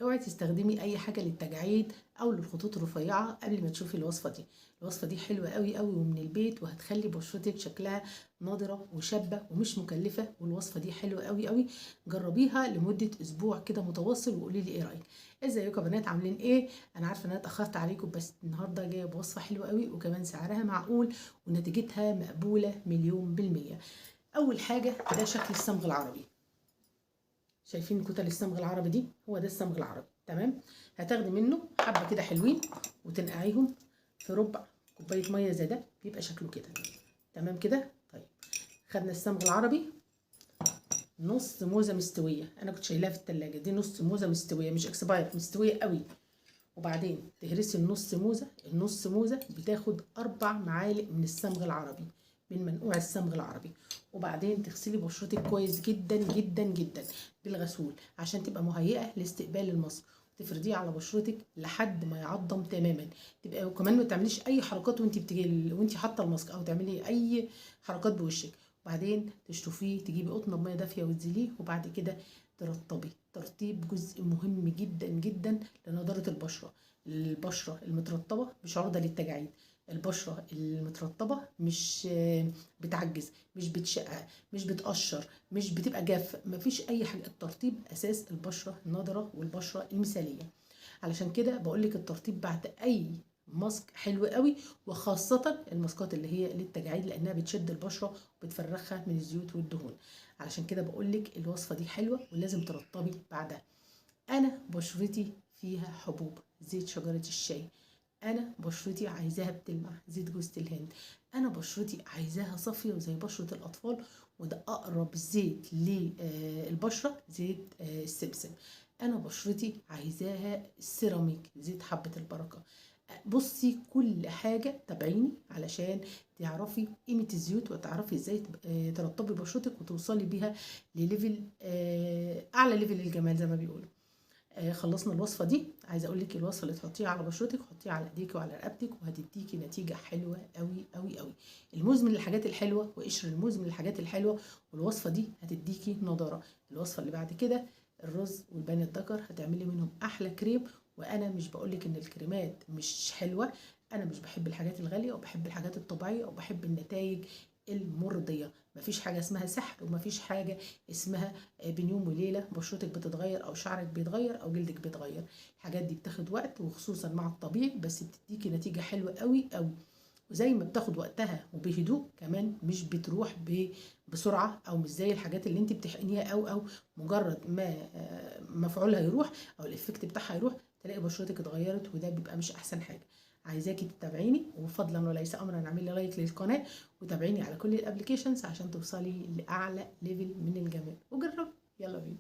اوعي تستخدمي اي حاجه للتجاعيد او للخطوط الرفيعه قبل ما تشوفي الوصفه دي. الوصفه دي حلوه قوي قوي ومن البيت، وهتخلي بشرتك شكلها ناضره وشابه ومش مكلفه. والوصفه دي حلوه قوي قوي، جربيها لمده اسبوع كده متواصل وقولي لي ايه رايك. ازيكم يا بنات، عاملين ايه؟ انا عارفه ان انا اتاخرت عليكم، بس النهارده جايه بوصفه حلوه قوي وكمان سعرها معقول ونتيجتها مقبوله مليون بالميه. اول حاجه ده شكل الصمغ العربي. شايفين كتل الصمغ العربي دي؟ هو ده الصمغ العربي. تمام. هتاخدي منه حبه كده حلوين وتنقعيهم في ربع كوبايه ميه زي ده، بيبقى شكله كده. تمام كده. طيب، خدنا الصمغ العربي نص موزه مستويه، انا كنت شايلاها في التلاجة دي نص موزه مستويه مش اكسباير، مستويه قوي. وبعدين تهرسي النص موزه، النص موزه بتاخد 4 معالق من الصمغ العربي، من منقوع الصمغ العربي. وبعدين تغسلي بشرتك كويس جدا جدا جدا بالغسول عشان تبقى مهيئه لاستقبال الماسك. تفرديه على بشرتك لحد ما يعضم تماما. تبقى وكمان ما تعمليش اي حركات وانت حاطه الماسك، او تعملي اي حركات بوشك. وبعدين تشطفيه، تجيبي قطنه بميه دافيه وتزيليه، وبعد كده ترطبي. ترطيب جزء مهم جدا جدا لنضاره البشره. البشره المترطبه مش عرضه للتجاعيد. البشره المترطبه مش بتعجز، مش بتشقق، مش بتقشر، مش بتبقى جافه، مفيش اي حاجه. الترطيب اساس البشره النضره والبشره المثاليه. علشان كده بقولك الترطيب بعد اي ماسك حلو قوي، وخاصة الماسكات اللي هي للتجاعيد لانها بتشد البشرة وبتفرخها من الزيوت والدهون. علشان كده بقولك الوصفة دي حلوة ولازم ترطبي بعدها. انا بشرتي فيها حبوب، زيت شجرة الشاي. انا بشرتي عايزاها بتلمع، زيت جوز الهند. انا بشرتي عايزاها صافية وزي بشرة الاطفال، وده اقرب زيت للبشرة، زيت السمسم. انا بشرتي عايزاها سيراميك، زيت حبة البركة. بصي كل حاجة تابعيني علشان تعرفي قيمة الزيوت، وتعرفي ازاي ترطبي بشرتك وتوصلي بيها لليفل اعلى ليفل الجمال زي ما بيقولوا. خلصنا الوصفه دي. عايزه اقول لك الوصفه اللي تحطيها على بشرتك حطيها على ايديك وعلى رقبتك، وهتديكي نتيجه حلوه قوي قوي قوي. الموز من الحاجات الحلوه، وقشر الموز من الحاجات الحلوه، والوصفه دي هتديكي نضاره. الوصفه اللي بعد كده الرز والبان الدكر، هتعملي منهم احلى كريم. وانا مش بقولك ان الكريمات مش حلوه، انا مش بحب الحاجات الغاليه، وبحب الحاجات الطبيعيه، وبحب النتائج المرضيه. مفيش حاجه اسمها سحر، ومفيش حاجه اسمها بين يوم وليله بشرتك بتتغير او شعرك بيتغير او جلدك بيتغير. الحاجات دي بتاخد وقت، وخصوصا مع الطبيعي، بس بتديكي نتيجه حلوه قوي قوي. وزي ما بتاخد وقتها وبهدوء كمان، مش بتروح بسرعه، او مش زي الحاجات اللي انت بتحقنيها او مجرد ما مفعولها يروح او الافكت بتاعها يروح تلاقي بشرتك اتغيرت، وده بيبقى مش احسن حاجه. عايزاكي تتابعيني، وفضلا وليس امرا اعملي لايك للقناه، وتابعيني على كل الابلكيشنز عشان توصلي لاعلى ليفل من الجمال. وجربي، يلا بينا.